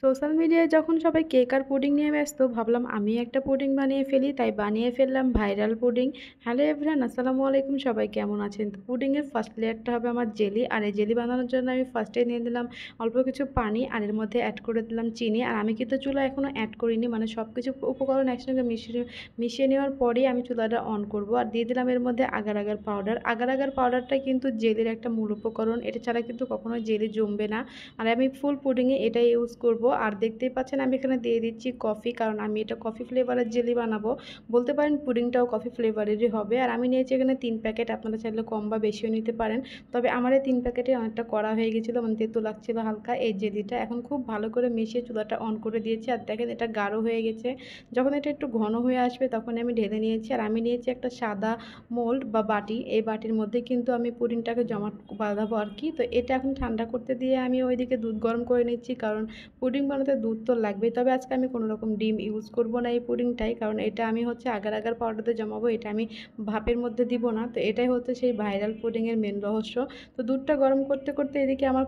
Social মিডিয়ায় যখন সবাই কেক আর পুডিং নিয়ে ব্যস্ত, ভাবলাম আমি একটা পুডিং বানিয়ে ফেলি। তাই বানিয়ে ফেললাম ভাইরাল পুডিং। হ্যালো এভরিওয়ান, আসসালামু আলাইকুম। সবাই কেমন আছেন? তো পুডিংয়ের ফার্স্ট লেয়ারটা হবে আমার জেলি। আর এই জেলি বানানোর জন্য আমি ফার্স্টে নিয়ে দিলাম অল্প কিছু পানি, আর এর মধ্যে অ্যাড করে দিলাম চিনি। আর আমি কিন্তু চুলা এখনও অ্যাড করিনি, মানে সব কিছু উপকরণ একসঙ্গে মিশিয়ে নেওয়ার পরেই আমি চুলাটা অন করব। আর দিয়ে দিলাম এর মধ্যে agar agar powder. Agar agar পাউডারটা কিন্তু জেলির একটা মূল উপকরণ, এটা ছাড়া কিন্তু কখনোই জেলি জমবে না। আর আমি ফুল পুডিংয়ে এটাই ইউজ করব। আর দেখতেই পাচ্ছেন আমি এখানে দিয়ে দিচ্ছি কফি, কারণ আমি এটা কফি ফ্লেভারের জেলি বানাবো। বলতে পারেন পুডিংটাও কফি ফ্লেভারেরই হবে। আর আমি নিয়েছি এখানে 3 প্যাকেট, আপনারা চাইলে কম বা বেশিও নিতে পারেন। তবে আমার এই 3 প্যাকেটে অনেকটা কড়া হয়ে গেছিলো, মানে তেতো লাগছিল হালকা এই জেলিটা। এখন খুব ভালো করে মিশিয়ে চুলাটা অন করে দিয়েছি। আর দেখেন এটা গাঢ় হয়ে গেছে। যখন এটা একটু ঘন হয়ে আসবে তখন আমি ঢেলে নিয়েছি। আর আমি নিয়েছি একটা সাদা মোল্ড বা বাটি। এই বাটির মধ্যে কিন্তু আমি পুডিংটাকে জমা বাঁধাবো আর কি। তো এটা এখন ঠান্ডা করতে দিয়ে আমি ওইদিকে দুধ গরম করে নিচ্ছি, কারণ পুডিং বানাতে দুধ তো লাগবেই। তবে আজকে আমি কোনো রকম ডিম ইউজ করব না এই পুডিংটাই, কারণ এটা আমি হচ্ছে আগার আগার পাউডারতে জমাবো, এটা আমি ভাপের মধ্যে দিব না। তো এটাই হচ্ছে সেই ভাইরাল পুডিংয়ের মেন রহস্য। তো দুধটা গরম করতে করতে এদিকে আমার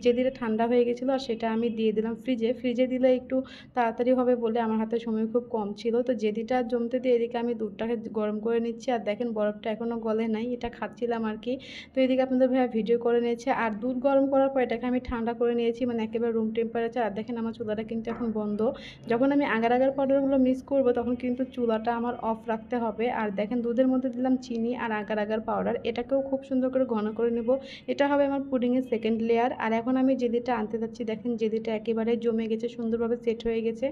জেলিটা ঠান্ডা হয়ে গেছিলো, আর সেটা আমি দিয়ে দিলাম ফ্রিজে। ফ্রিজে দিলে একটু তাড়াতাড়ি হবে বলে আমার হাতে সময় খুব কম ছিল। তো জেলিটা জমতে দিয়ে এদিকে আমি দুধটাকে গরম করে নিচ্ছি। আর দেখেন বরফটা এখনও গলে নাই, এটা খাচ্ছিলাম আর কি। তো এদিকে আপনাদের ভাইয়া ভিডিও করে নিয়েছে। আর দুধ গরম করার পর এটাকে আমি ঠান্ডা করে নিয়েছি, মানে একেবারে রুম টেম্পারেচার। আর দেখেন আমার চুলাটা কিন্তু এখন বন্ধ। যখন আমি আগার আগার পাউডারগুলো মিক্স করব তখন কিন্তু চুলাটা আমার অফ রাখতে হবে। আর দেখেন দুধের মধ্যে দিলাম চিনি আর আগার আগার পাউডার, এটাকেও খুব সুন্দর করে ঘন করে নেব। এটা হবে আমার পুডিংয়ের সেকেন্ড লেয়ার। আর এখন আমি জেলিটা আনতে যাচ্ছি। দেখেন জেলিটা একেবারে জমে গেছে, সুন্দরভাবে সেট হয়ে গেছে।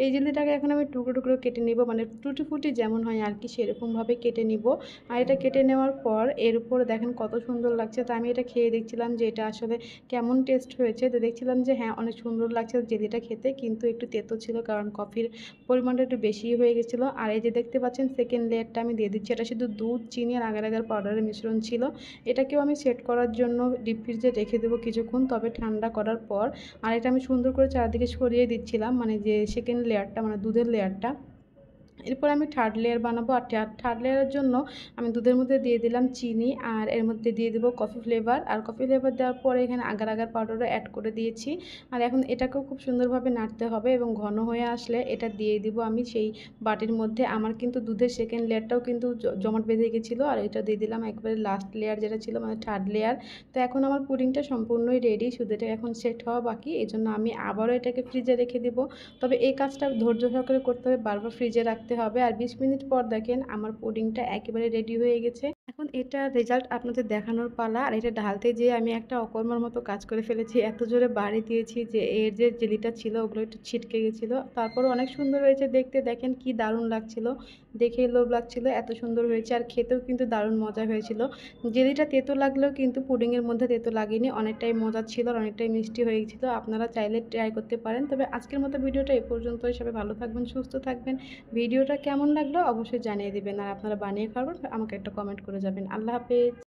এই জেলিটাকে এখন আমি টুকরো টুকরো কেটে নিব, মানে টুটি ফুটি যেমন হয় আর কি সেরকমভাবে কেটে নিব। আর এটা কেটে নেওয়ার পর এর উপরে দেখেন কত সুন্দর লাগছে। তো আমি এটা খেয়ে দেখছিলাম যে এটা আসলে কেমন টেস্ট হয়েছে। তো দেখছিলাম যে হ্যাঁ অনেক সুন্দর লাগছে জেলিটা খেতে, কিন্তু একটু তেতো ছিল, কারণ কফির পরিমাণটা একটু বেশি হয়ে গেছিলো। আর এই যে দেখতে পাচ্ছেন সেকেন্ড লেয়ারটা আমি দিয়ে দিচ্ছি। এটা শুধু দুধ, চিনি আর আগার আগার পাউডারের মিশ্রণ ছিল। এটাকেও আমি সেট করার জন্য ডিপ ফ্রিজে রেখে দেবো কিছুক্ষণ, তবে ঠান্ডা করার পর। আর এটা আমি সুন্দর করে চারদিকে ছড়িয়ে দিচ্ছিলাম, মানে যে সেকেন্ড লেয়ারটা, মানে দুধের লেয়ারটা। এরপর আমি থার্ড লেয়ার বানাবো। আর থার্ড লেয়ারের জন্য আমি দুধের মধ্যে দিয়ে দিলাম চিনি, আর এর মধ্যে দিয়ে দেবো কফি ফ্লেভার। আর কফি ফ্লেভার দেওয়ার পরে এখানে আগার আগার পাউডারও অ্যাড করে দিয়েছি। আর এখন এটাকেও খুব সুন্দরভাবে নাড়তে হবে, এবং ঘন হয়ে আসলে এটা দিয়ে দিব আমি সেই বাটির মধ্যে। আমার কিন্তু দুধের সেকেন্ড লেয়ারটাও কিন্তু জমাট বেঁধে গেছিলো, আর এটা দিয়ে দিলাম একবারে লাস্ট লেয়ার যেটা ছিল, মানে থার্ড লেয়ার। তো এখন আমার পুডিংটা সম্পূর্ণই রেডি, শুধু এটা এখন সেট হওয়া বাকি। এই জন্য আমি আবারও এটাকে ফ্রিজে রেখে দেবো। তবে এই কাজটা ধৈর্য সহকারে করতে হবে, বারবার ফ্রিজে রাখতে হবে। আর 20 মিনিট পর দেখেন আমার পুডিংটা একেবারে রেডি হয়ে গেছে। এখন এটার রেজাল্ট আপনাদের দেখানোর পালা। আর এটা ঢালতে যেয়ে আমি একটা অকর্মার মতো কাজ করে ফেলেছি, এত জোরে বাড়ি দিয়েছি যে এর যে জেলিটা ছিল ওগুলো একটু ছিটকে গেছিলো। তারপরও অনেক সুন্দর হয়েছে দেখতে, দেখেন কি দারুণ লাগছিল, দেখেই লোভ লাগছিল, এত সুন্দর হয়েছে। আর খেতেও কিন্তু দারুণ মজা হয়েছিল। জেলিটা তেতো লাগলেও কিন্তু পুডিংয়ের মধ্যে তেতো লাগেনি, অনেকটাই মজা ছিল আর অনেকটাই মিষ্টি হয়ে গেছিলো। আপনারা চাইলে ট্রাই করতে পারেন। তবে আজকের মতো ভিডিওটা এ পর্যন্তই। সবাই ভালো থাকবেন, সুস্থ থাকবেন। ভিডিওটা কেমন লাগলো অবশ্যই জানিয়ে দিবেন। আর আপনারা বানিয়ে খাবেন, আমাকে একটা কমেন্ট করে যাবেন। আল্লাহ হাফেজ।